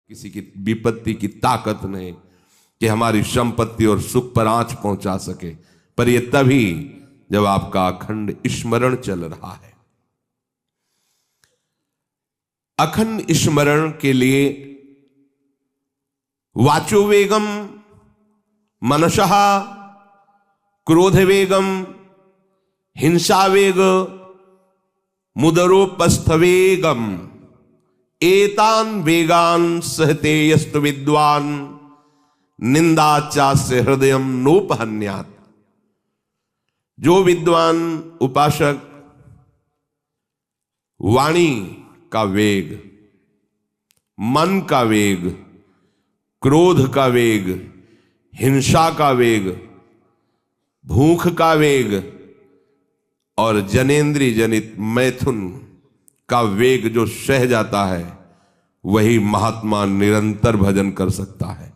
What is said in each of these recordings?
किसी की विपत्ति की ताकत नहीं कि हमारी संपत्ति और सुख पर आंच पहुंचा सके, पर यह तभी जब आपका अखंड स्मरण चल रहा है। अखंड स्मरण के लिए वाचो वेगम, मनसः क्रोध वेगम, हिंसा वेग, मुदरोपस्थ वेगम, एतान वेगान सहते यस्तु विद्वान निंदाचास्य हृदयम नोपहन्यात्। जो विद्वान उपासक वाणी का वेग, मन का वेग, क्रोध का वेग, हिंसा का वेग, भूख का वेग और जनेन्द्रिय जनित मैथुन का वेग जो सह जाता है, वही महात्मा निरंतर भजन कर सकता है,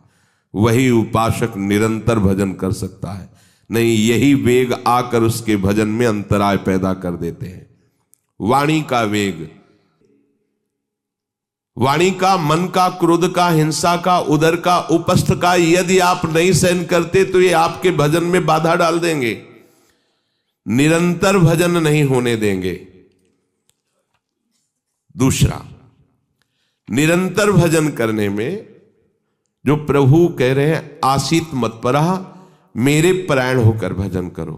वही उपासक निरंतर भजन कर सकता है। नहीं, यही वेग आकर उसके भजन में अंतराय पैदा कर देते हैं। वाणी का वेग, वाणी का, मन का, क्रोध का, हिंसा का, उदर का, उपस्थ का यदि आप नहीं सहन करते तो ये आपके भजन में बाधा डाल देंगे, निरंतर भजन नहीं होने देंगे। दूसरा, निरंतर भजन करने में जो प्रभु कह रहे हैं आसीत मत्परा, मेरे परायण होकर भजन करो।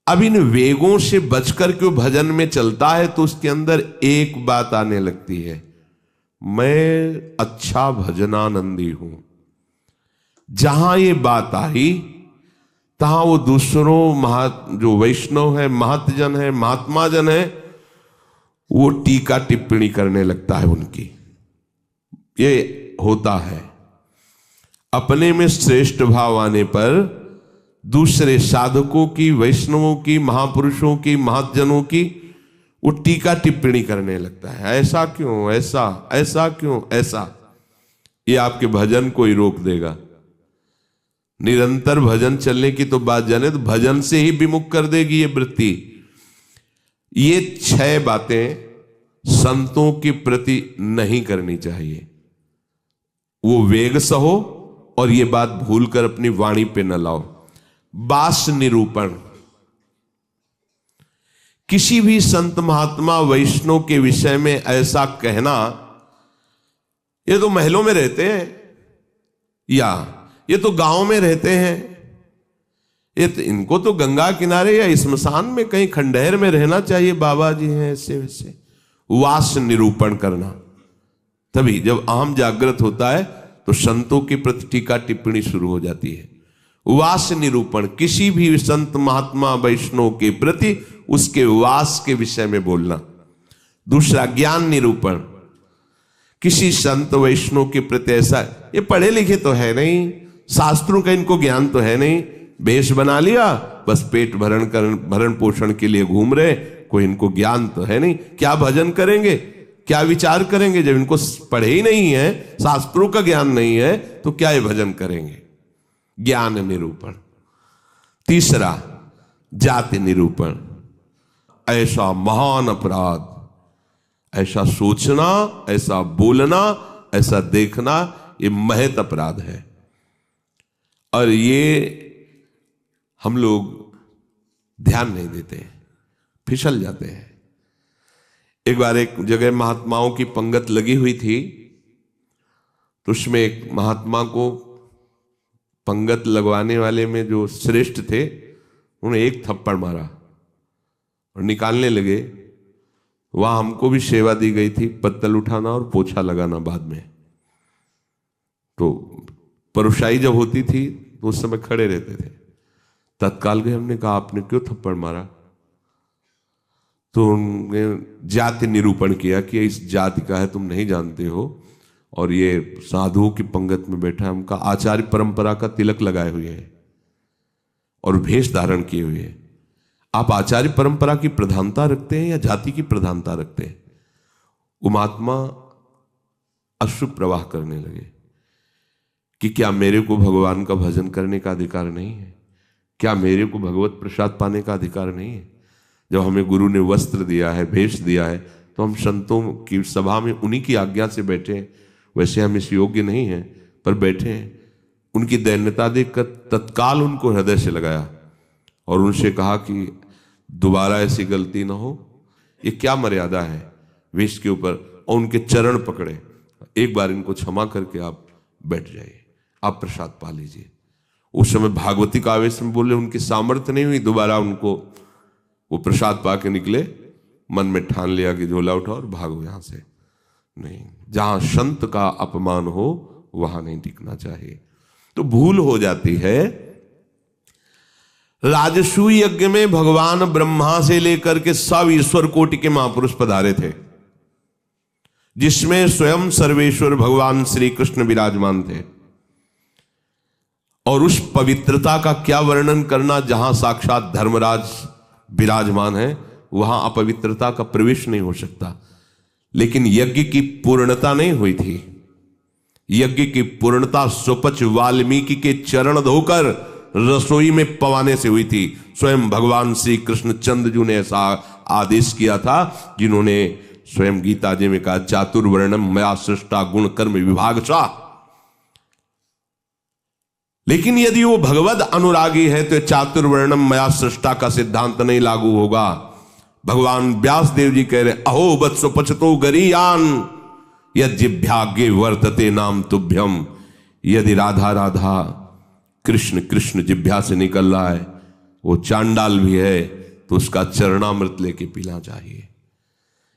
अब इन वेगों से बचकर क्यों भजन में चलता है तो उसके अंदर एक बात आने लगती है, मैं अच्छा भजनानंदी हूं। जहां ये बात आई तहां वो दूसरों जो वैष्णव है, महतजन है, महात्मा जन है, वो टीका टिप्पणी करने लगता है उनकी। ये होता है, अपने में श्रेष्ठ भाव आने पर दूसरे साधकों की, वैष्णवों की, महापुरुषों की, महतजनों की वो टीका टिप्पणी करने लगता है। ऐसा क्यों, ऐसा, ऐसा क्यों, ऐसा। ये आपके भजन को ही रोक देगा। निरंतर भजन चलने की तो बात जाने तो भजन से ही विमुख कर देगी ये वृत्ति। ये 6 बातें संतों के प्रति नहीं करनी चाहिए। वो वेग सहो और ये बात भूलकर अपनी वाणी पे न लाओ। बास निरूपण, किसी भी संत महात्मा वैष्णव के विषय में ऐसा कहना, ये तो महलों में रहते हैं या ये तो गांव में रहते हैं, ये तो इनको तो गंगा किनारे या स्मशान में कहीं खंडहर में रहना चाहिए, बाबा जी हैं ऐसे वैसे। वास निरूपण करना, तभी जब अहम जागृत होता है तो संतों के प्रति टीका टिप्पणी शुरू हो जाती है। वास निरूपण, किसी भी संत महात्मा वैष्णव के प्रति उसके वास के विषय में बोलना। दूसरा, ज्ञान निरूपण, किसी संत वैष्णव के प्रति ऐसा, ये पढ़े लिखे तो है नहीं, शास्त्रों का इनको ज्ञान तो है नहीं, वेश बना लिया, बस पेट भरण पोषण के लिए घूम रहे, कोई इनको ज्ञान तो है नहीं। क्या भजन करेंगे, क्या विचार करेंगे जब इनको पढ़े ही नहीं है, शास्त्रों का ज्ञान नहीं है, तो क्या ये भजन करेंगे। ज्ञान निरूपण। तीसरा, जाति निरूपण, ऐसा महान अपराध, ऐसा सोचना, ऐसा बोलना, ऐसा देखना, ये महत अपराध है और ये हम लोग ध्यान नहीं देते, फिसल जाते हैं। एक बार एक जगह महात्माओं की पंगत लगी हुई थी, तो उसमें एक महात्मा को पंगत लगवाने वाले में जो श्रेष्ठ थे, उन्हें एक थप्पड़ मारा और निकालने लगे। वहां हमको भी सेवा दी गई थी, पत्तल उठाना और पोछा लगाना बाद में। तो परुषाई जब होती थी तो उस समय खड़े रहते थे। तत्काल गए, हमने कहा आपने क्यों थप्पड़ मारा? तो उन्होंने जाति निरूपण किया कि इस जाति का है, तुम नहीं जानते हो, और ये साधुओं की पंगत में बैठा है, उनका आचार्य परंपरा का तिलक लगाए हुए है और भेष धारण किए हुए है। आप आचार्य परंपरा की प्रधानता रखते हैं या जाति की प्रधानता रखते हैं? वो महात्मा अश्रु प्रवाह करने लगे कि क्या मेरे को भगवान का भजन करने का अधिकार नहीं है? क्या मेरे को भगवत प्रसाद पाने का अधिकार नहीं है? जब हमें गुरु ने वस्त्र दिया है, भेष दिया है, तो हम संतों की सभा में उन्हीं की आज्ञा से बैठे हैं। वैसे हम इस योग्य नहीं हैं, पर बैठे हैं। उनकी दैन्यता देखकर तत्काल उनको हृदय से लगाया और उनसे कहा कि दोबारा ऐसी गलती ना हो। ये क्या मर्यादा है वेश के ऊपर? और उनके चरण पकड़े, एक बार इनको क्षमा करके आप बैठ जाइए, आप प्रसाद पा लीजिए। उस समय भागवती का आवेश में बोले, उनकी सामर्थ्य नहीं हुई दोबारा उनको वो प्रसाद पा के निकले। मन में ठान लिया कि झोला उठाओ और भागो यहां से। नहीं, जहां संत का अपमान हो वहां नहीं टिकना चाहिए। तो भूल हो जाती है। राजसूय यज्ञ में भगवान ब्रह्मा से लेकर के सब ईश्वर कोटि के महापुरुष पधारे थे, जिसमें स्वयं सर्वेश्वर भगवान श्री कृष्ण विराजमान थे। और उस पवित्रता का क्या वर्णन करना, जहां साक्षात धर्मराज विराजमान है वहां अपवित्रता का प्रवेश नहीं हो सकता। लेकिन यज्ञ की पूर्णता नहीं हुई थी। यज्ञ की पूर्णता सुपच वाल्मीकि के चरण धोकर रसोई में पवाने से हुई थी। स्वयं भगवान श्री कृष्णचंद्र जी ने ऐसा आदेश किया था, जिन्होंने स्वयं गीता जी में कहा, चातुर्वर्णम मया सृष्टा गुण कर्म विभागशः। लेकिन यदि वो भगवद अनुरागी है तो चातुर्वर्णम मया सृष्टा का सिद्धांत नहीं लागू होगा। भगवान व्यास देव जी कह रहे, अहो वत्स पचतो गरीयान यज्ञाग्ञे वर्तते नाम तुभ्यम। यदि राधा राधा कृष्ण कृष्ण जिभ्या से निकल रहा है, वो चांडाल भी है तो उसका चरणामृत लेके पीना चाहिए।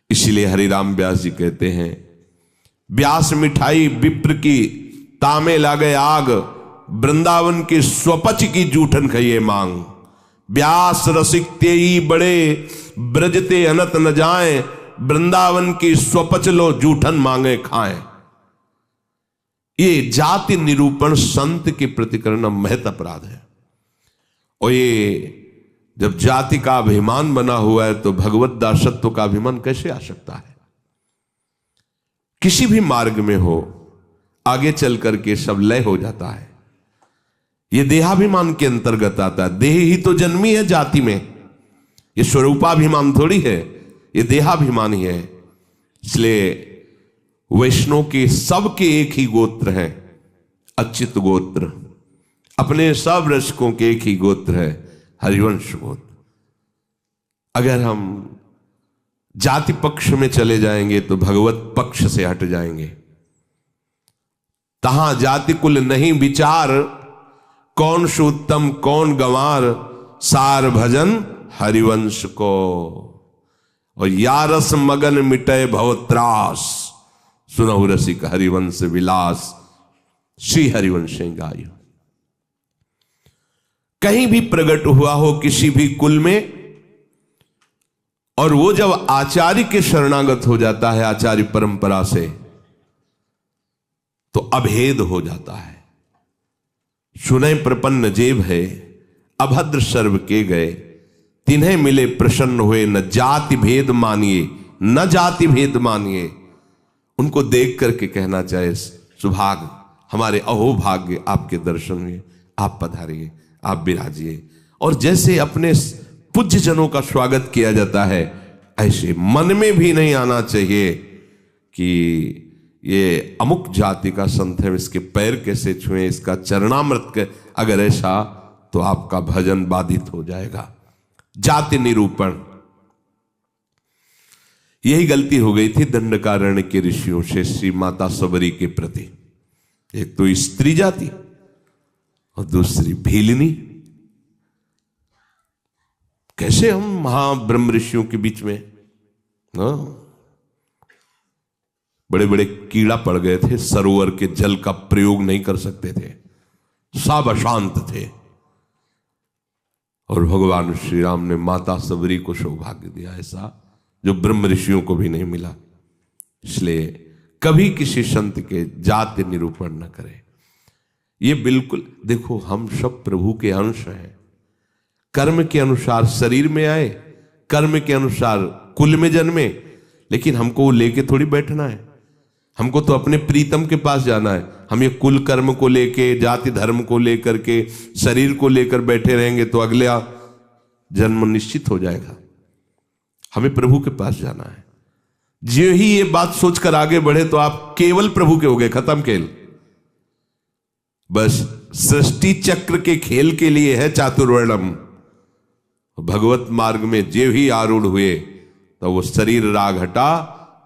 इसलिए हरिराम व्यास जी कहते हैं, व्यास मिठाई विप्र की तामे लागे आग, वृंदावन की स्वपच की जूठन खइए मांग। व्यास रसिक तेई बड़े ब्रजते अनत न जाए, वृंदावन की स्वपच लो जूठन मांगे खाएं। ये जाति निरूपण संत के प्रति करना महत अपराध है। और ये जब जाति का अभिमान बना हुआ है तो भगवत दासत्व का अभिमान कैसे आ सकता है? किसी भी मार्ग में हो, आगे चल करके सब लय हो जाता है। ये देहाभिमान के अंतर्गत आता है। देह ही तो जन्मी है जाति में, ये स्वरूपाभिमान थोड़ी है, ये देहाभिमान ही है। इसलिए वैष्णव के सबके एक ही गोत्र हैं, अच्युत गोत्र। अपने सब रसिकों के एक ही गोत्र है, हरिवंश गोत्र। अगर हम जाति पक्ष में चले जाएंगे तो भगवत पक्ष से हट जाएंगे। तहां जाति कुल नहीं विचार, कौन सुत्तम कौन गंवार, सार भजन हरिवंश को। और यारस मगन मिटे भवत्रास, सुनहु रसिक हरिवंश विलास, श्री हरिवंश गाय। कहीं भी प्रकट हुआ हो किसी भी कुल में, और वो जब आचार्य के शरणागत हो जाता है, आचार्य परंपरा से, तो अभेद हो जाता है। सुने प्रपन्न जेब है, अभद्र सर्व के गए, तिन्हें मिले प्रसन्न हुए, न जाति भेद मानिए न जाति भेद मानिए। उनको देख करके कहना चाहे, सुभाग हमारे अहोभाग्य आपके दर्शन हुए, आप पधारिए, आप विराजिए। और जैसे अपने पूज्य जनों का स्वागत किया जाता है, ऐसे मन में भी नहीं आना चाहिए कि ये अमुक जाति का संत है, इसके पैर कैसे छुएं, इसका चरणामृत के। अगर ऐसा तो आपका भजन बाधित हो जाएगा। जाति निरूपण, यही गलती हो गई थी दंडकारण्य के ऋषियों से श्री माता सबरी के प्रति। एक तो स्त्री जाति और दूसरी भीलनी। कैसे हम महाब्रह्म ऋषियों के बीच में बड़े बड़े कीड़ा पड़ गए थे, सरोवर के जल का प्रयोग नहीं कर सकते थे, सब अशांत थे। और भगवान श्री राम ने माता सबरी को सौभाग्य दिया, ऐसा जो ब्रह्म ऋषियों को भी नहीं मिला। इसलिए कभी किसी संत के जाति निरूपण न करें। ये बिल्कुल, देखो हम सब प्रभु के अंश हैं। कर्म के अनुसार शरीर में आए, कर्म के अनुसार कुल में जन्मे, लेकिन हमको वो लेके थोड़ी बैठना है। हमको तो अपने प्रीतम के पास जाना है। हम ये कुल कर्म को लेके, जाति धर्म को लेकर के, शरीर को लेकर बैठे रहेंगे तो अगला जन्म निश्चित हो जाएगा। हमें प्रभु के पास जाना है। जो ही ये बात सोचकर आगे बढ़े तो आप केवल प्रभु के हो गए, खत्म खेल। बस सृष्टि चक्र के खेल के लिए है चातुर्वर्णम। भगवत मार्ग में जे ही आरूढ़ हुए तो वो शरीर राग हटा,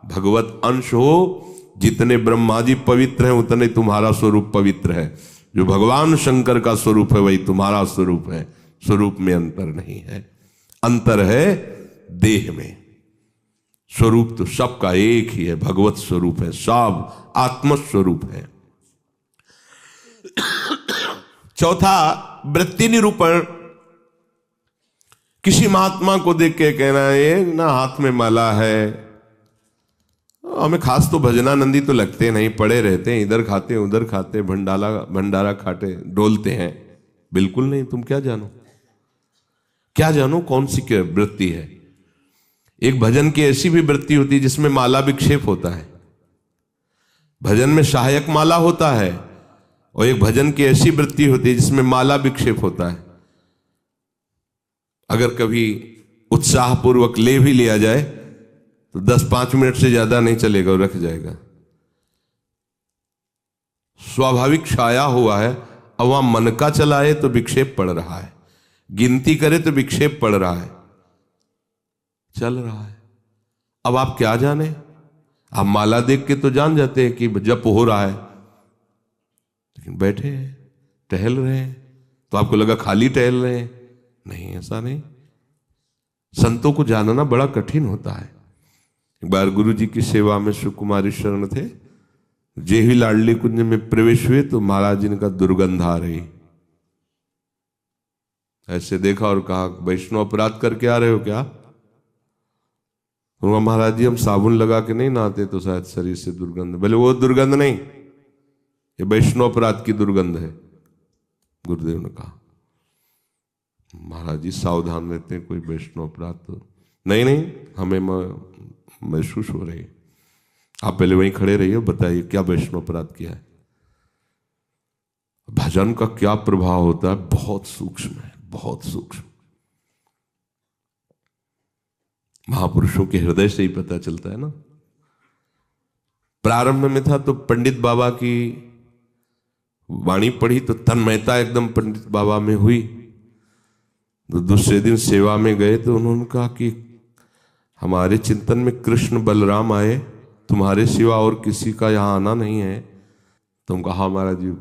भगवत अंश हो। जितने ब्रह्मा जी पवित्र हैं उतने तुम्हारा स्वरूप पवित्र है। जो भगवान शंकर का स्वरूप है वही तुम्हारा स्वरूप है। स्वरूप में अंतर नहीं है, अंतर है देह में। स्वरूप तो सबका एक ही है, भगवत स्वरूप है, सब आत्मस्वरूप है। चौथा, वृत्ति निरूपण। किसी महात्मा को देख के कहना है ना हाथ में माला है, हमें खास तो भजनानंदी तो लगते नहीं, पड़े रहते हैं, इधर खाते उधर खाते, भंडारा खाते, डोलते हैं। बिल्कुल नहीं। तुम क्या जानो, क्या जानो कौन सी क्या वृत्ति है। एक भजन की ऐसी भी वृत्ति होती है जिसमें माला विक्षेप होता है। भजन में सहायक माला होता है, और एक भजन की ऐसी वृत्ति होती है जिसमें माला विक्षेप होता है। अगर कभी उत्साहपूर्वक ले भी लिया जाए तो 10-5 मिनट से ज्यादा नहीं चलेगा, और रख जाएगा। स्वाभाविक छाया हुआ है, अब वहां मन का चलाए तो विक्षेप पड़ रहा है, गिनती करे तो विक्षेप पड़ रहा है, चल रहा है। अब आप क्या जाने, आप माला देख के तो जान जाते हैं कि जप हो रहा है, लेकिन बैठे हैं, टहल रहे हैं, तो आपको लगा खाली टहल रहे हैं। नहीं, ऐसा नहीं। संतों को जानना बड़ा कठिन होता है। एक बार गुरु जी की सेवा में सुकुमारी शरण थे, जे ही लाडली कुंज में प्रवेश हुए तो महाराज जी का दुर्गंध आ रही। ऐसे देखा और कहा, वैष्णव अपराध करके आ रहे हो क्या? तो महाराज जी हम साबुन लगा के नहीं नहाते तो शायद शरीर से दुर्गंध। बोले वो दुर्गंध नहीं, ये वैष्णव अपराध की दुर्गंध है। गुरुदेव ने कहा, महाराज जी सावधान रहते हैं, कोई वैष्णव अपराध तो नहीं, हमें महसूस हो रही है। आप पहले वहीं खड़े रहिए, बताइए क्या वैष्णव अपराध किया है। भजन का क्या प्रभाव होता है, बहुत सूक्ष्म है, बहुत सूक्ष्म। महापुरुषों के हृदय से ही पता चलता है ना। प्रारंभ में था तो पंडित बाबा की वाणी पढ़ी तो तन्मयता एकदम पंडित बाबा में हुई। तो दूसरे दिन सेवा में गए तो उन्होंने कहा कि हमारे चिंतन में कृष्ण बलराम आए, तुम्हारे सिवा और किसी का यहाँ आना नहीं है। तुम कहा महाराज जी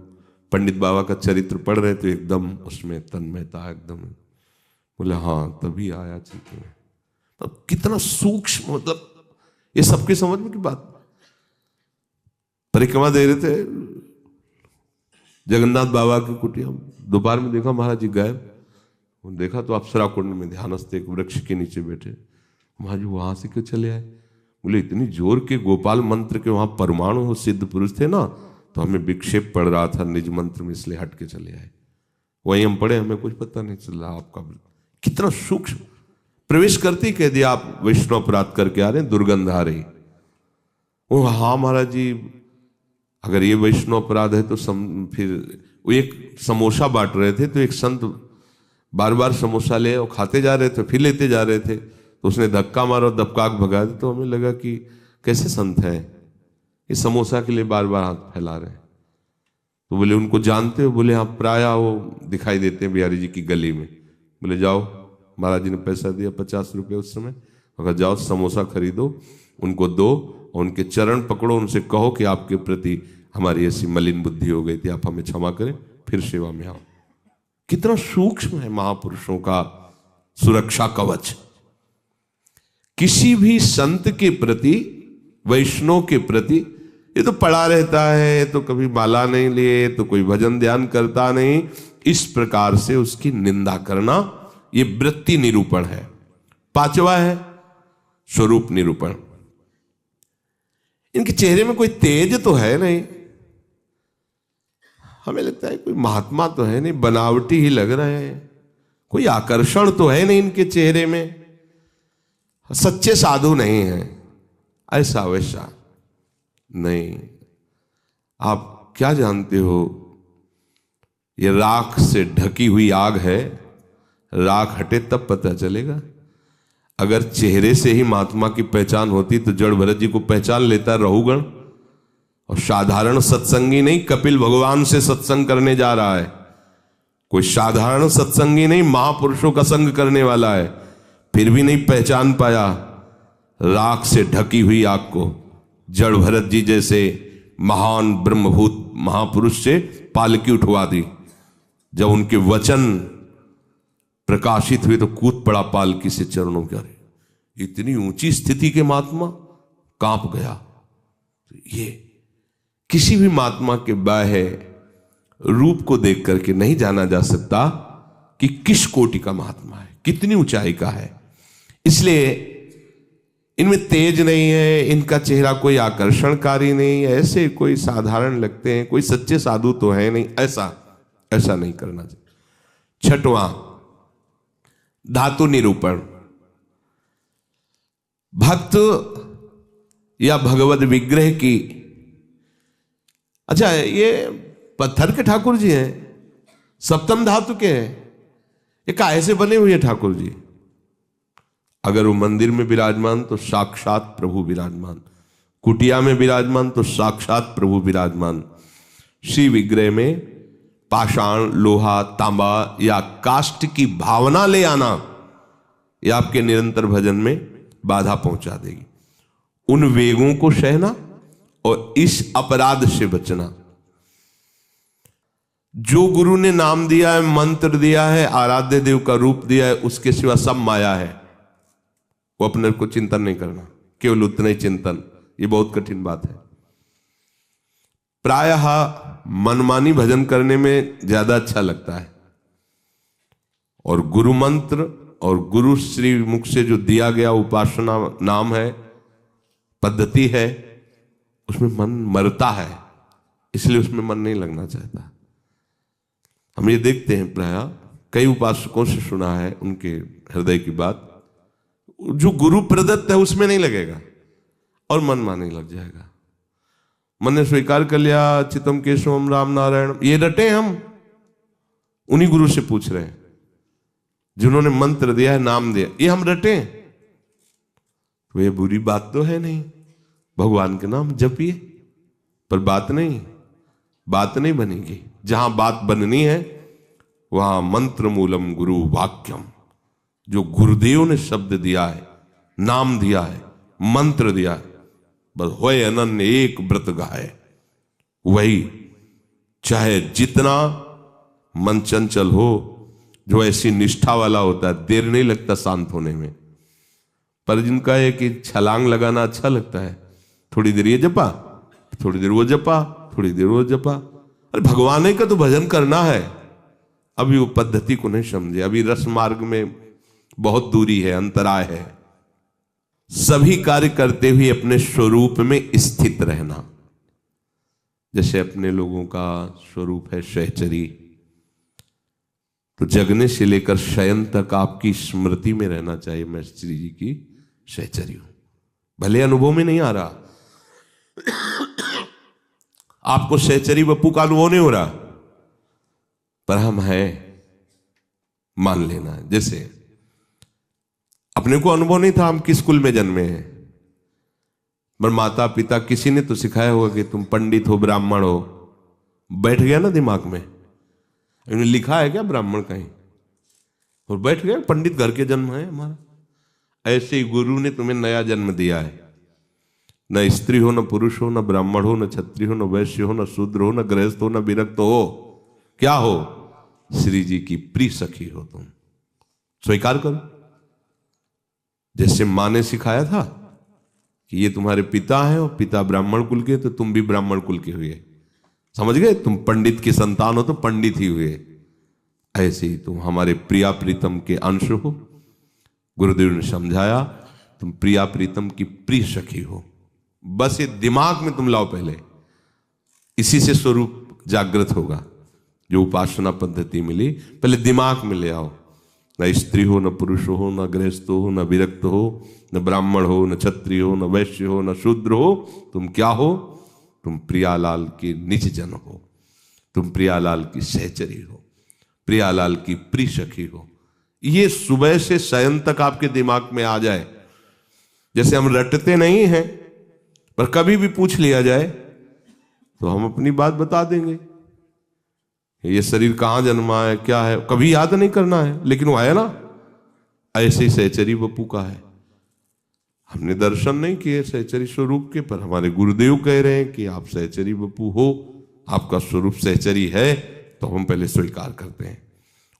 पंडित बाबा का चरित्र पढ़ रहे तो एकदम उसमें तन्मयता एकदम। बोले हाँ तभी आया चिंतन में। तो कितना सूक्ष्म, मतलब ये सबके समझ में की बात। परिक्रमा दे रहे थे जगन्नाथ बाबा की कुटिया, दोपहर में देखा महाराज जी गायब। देखा तो अप्सरा कुंड में ध्यानस्थ एक वृक्ष के नीचे बैठे। महाराज जी वहां से क्यों चले आए? बोले इतनी जोर के गोपाल मंत्र के वहां परमाणु सिद्ध पुरुष थे ना, तो हमें विक्षेप पड़ रहा था निज मंत्र में, इसलिए हट के चले आए। वहीं हम पढ़े, हमें कुछ पता नहीं चल रहा। आपका कितना सूक्ष्म, प्रवेश करते ही कह दिया आप वैष्णव अपराध करके आ रहे हैं, दुर्गंध आ रही। वो हाँ महाराज जी अगर ये वैष्णव अपराध है तो फिर वो एक समोसा बांट रहे थे तो एक संत बार बार समोसा ले और खाते जा रहे थे, फिर लेते जा रहे थे, तो उसने धक्का मारा और दबकाक भगा दिया। तो हमें लगा कि कैसे संत हैं, ये समोसा के लिए बार बार हाथ फैला रहे हैं। तो बोले उनको जानते हो? बोले हाँ प्राय वो दिखाई देते हैं बिहारी जी की गली में। बोले जाओ, महाराज जी ने पैसा दिया 50 रुपये उस समय, अगर जाओ समोसा खरीदो, उनको दो और उनके चरण पकड़ो, उनसे कहो कि आपके प्रति हमारी ऐसी मलिन बुद्धि हो गई थी, आप हमें क्षमा करें, फिर सेवा में आओ। कितना सूक्ष्म है महापुरुषों का सुरक्षा कवच। किसी भी संत के प्रति, वैष्णव के प्रति, ये तो पड़ा रहता है, तो कभी माला नहीं लिए, तो कोई भजन ध्यान करता नहीं, इस प्रकार से उसकी निंदा करना, ये वृत्ति निरूपण है। पांचवा है स्वरूप निरूपण। इनके चेहरे में कोई तेज तो है नहीं, हमें लगता है कोई महात्मा तो है नहीं, बनावटी ही लग रहे हैं, कोई आकर्षण तो है नहीं इनके चेहरे में, सच्चे साधु नहीं है, ऐसा वैसा नहीं। आप क्या जानते हो, ये राख से ढकी हुई आग है, राख हटे तब पता चलेगा। अगर चेहरे से ही महात्मा की पहचान होती तो जड़ भरत जी को पहचान लेता रहुगण। और साधारण सत्संगी नहीं, कपिल भगवान से सत्संग करने जा रहा है। कोई साधारण सत्संगी नहीं, महापुरुषों का संग करने वाला है, फिर भी नहीं पहचान पाया राख से ढकी हुई आग को। जड़ भरत जी जैसे महान ब्रह्मभूत महापुरुष से पालकी उठवा दी। जब उनके वचन प्रकाशित हुए तो कूद पड़ा पालकी से चरणों के। अरे इतनी ऊंची स्थिति के महात्मा, कांप गया। ये किसी भी महात्मा के बाह्य रूप को देख करके नहीं जाना जा सकता कि किस कोटि का महात्मा है, कितनी ऊंचाई का है। इसलिए इनमें तेज नहीं है, इनका चेहरा कोई आकर्षणकारी नहीं है, ऐसे कोई साधारण लगते हैं, कोई सच्चे साधु तो है नहीं, ऐसा नहीं करना चाहिए। छठवां, धातु निरूपण। भक्त या भगवत विग्रह की, अच्छा ये पत्थर के ठाकुर जी हैं, सप्तम धातु के हैं, ये काहे से बने हुए ठाकुर जी? अगर वो मंदिर में विराजमान तो साक्षात प्रभु विराजमान, कुटिया में विराजमान तो साक्षात प्रभु विराजमान। श्री विग्रह में पाषाण, लोहा, तांबा या काष्ठ की भावना ले आना, यह आपके निरंतर भजन में बाधा पहुंचा देगी। उन वेगों को सहना और इस अपराध से बचना। जो गुरु ने नाम दिया है, मंत्र दिया है, आराध्य देव का रूप दिया है, उसके सिवा सब माया है, वो अपने को चिंतन नहीं करना, केवल उतना ही चिंतन। ये बहुत कठिन बात है। प्रायः मनमानी भजन करने में ज्यादा अच्छा लगता है, और गुरु मंत्र और गुरु श्री मुख से जो दिया गया उपासना नाम है, पद्धति है, उसमें मन मरता है, इसलिए उसमें मन नहीं लगना चाहता। हम ये देखते हैं, प्रायः कई उपासकों से सुना है उनके हृदय की बात, जो गुरु प्रदत्त है उसमें नहीं लगेगा और मन माने लग जाएगा। मन ने स्वीकार कर लिया चितम केशवम राम नारायण, ये रटे हम उन्हीं गुरु से पूछ रहे हैं जिन्होंने मंत्र दिया है, नाम दिया, ये हम रटे, तो ये बुरी बात तो है नहीं। भगवान के नाम जपिए, पर बात नहीं बनेगी। जहां बात बननी है वहां मंत्र मूलम गुरु वाक्यम, जो गुरुदेव ने शब्द दिया है, नाम दिया है, मंत्र दिया है, बस होए अनन्य एक व्रत गाए, वही। चाहे जितना मन चंचल हो, जो ऐसी निष्ठा वाला होता है, देर नहीं लगता शांत होने में। पर जिनका है कि छलांग लगाना अच्छा लगता है, थोड़ी देर ये जपा, थोड़ी देर वो जपा, थोड़ी देर वो जपा। अरे भगवान का तो भजन करना है, अभी वो पद्धति को नहीं समझे, अभी रस मार्ग में बहुत दूरी है, अंतराय है। सभी कार्य करते हुए अपने स्वरूप में स्थित रहना। जैसे अपने लोगों का स्वरूप है सहचरी, तो जगने से लेकर शयन तक आपकी स्मृति में रहना चाहिए, मैं श्री जी की सहचरी हूं। भले अनुभव में नहीं आ रहा, आपको सहचरी बप्पू का अनुभव नहीं हो रहा, पर हम हैं, मान लेना है। जैसे अपने को अनुभव नहीं था हम किस कुल में जन्मे हैं, पर माता पिता किसी ने तो सिखाया होगा कि तुम पंडित हो, ब्राह्मण हो, बैठ गया ना दिमाग में। इन्होंने लिखा है क्या ब्राह्मण कहीं, और बैठ गया पंडित घर के जन्म है हमारा। ऐसे ही गुरु ने तुम्हें नया जन्म दिया है, न स्त्री हो, न पुरुष हो, न ब्राह्मण हो, न क्षत्रिय हो, न वैश्य हो, न शूद्र हो, न गृहस्थ हो, न विरक्त हो, क्या हो? श्री जी की प्रिय सखी हो तुम। स्वीकार करो। जैसे माँ ने सिखाया था कि ये तुम्हारे पिता हैं और पिता ब्राह्मण कुल के, तो तुम भी ब्राह्मण कुल के हुए, समझ गए? तुम पंडित की संतान हो तो पंडित ही हुए। ऐसे ही तुम हमारे प्रिया प्रीतम के अंश हो। गुरुदेव ने समझाया तुम प्रिया प्रीतम की प्रिय सखी हो। बस ये दिमाग में तुम लाओ पहले, इसी से स्वरूप जागृत होगा। जो उपासना पद्धति मिली पहले दिमाग में ले आओ। न स्त्री हो, न पुरुष हो, न गृहस्थ हो, न विरक्त हो, न ब्राह्मण हो, न क्षत्रिय हो, न वैश्य हो, न शूद्र हो, तुम क्या हो? तुम प्रियालाल के निज जन हो, तुम प्रियालाल की सहचरी हो, प्रियालाल की प्रिय सखी हो। ये सुबह से शयन तक आपके दिमाग में आ जाए। जैसे हम रटते नहीं हैं, पर कभी भी पूछ लिया जाए तो हम अपनी बात बता देंगे। ये शरीर कहां जन्मा है, क्या है, कभी याद नहीं करना है, लेकिन वो है ना। ऐसे सहचरी बपू का है। हमने दर्शन नहीं किए सहचरी स्वरूप के, पर हमारे गुरुदेव कह रहे हैं कि आप सहचरी बपू हो, आपका स्वरूप सहचरी है, तो हम पहले स्वीकार करते हैं।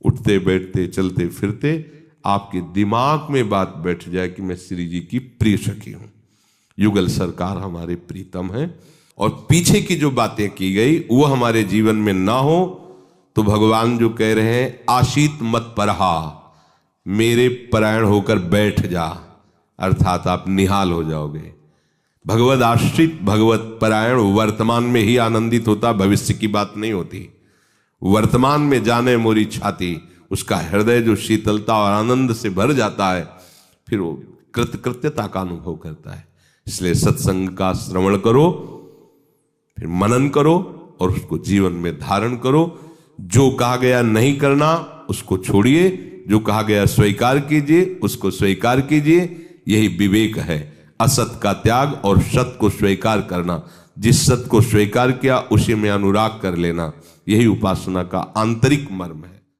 उठते बैठते चलते फिरते आपके दिमाग में बात बैठ जाए कि मैं श्री जी की प्रिय सखी हूं, युगल सरकार हमारे प्रीतम है, और पीछे की जो बातें की गई वो हमारे जीवन में ना हो, तो भगवान जो कह रहे हैं आशीत मत परहा, मेरे परायण होकर बैठ जा, अर्थात आप निहाल हो जाओगे। भगवत आश्रित भगवत परायण वर्तमान में ही आनंदित होता, भविष्य की बात नहीं होती। वर्तमान में जाने मोरी छाती, उसका हृदय जो शीतलता और आनंद से भर जाता है, फिर वो कृतकृत्यता का अनुभव करता है। इसलिए सत्संग का श्रवण करो, फिर मनन करो और उसको जीवन में धारण करो। जो कहा गया नहीं करना उसको छोड़िए, जो कहा गया स्वीकार कीजिए उसको स्वीकार कीजिए। यही विवेक है, असत का त्याग और सत को स्वीकार करना। जिस सत को स्वीकार किया उसी में अनुराग कर लेना, यही उपासना का आंतरिक मर्म है।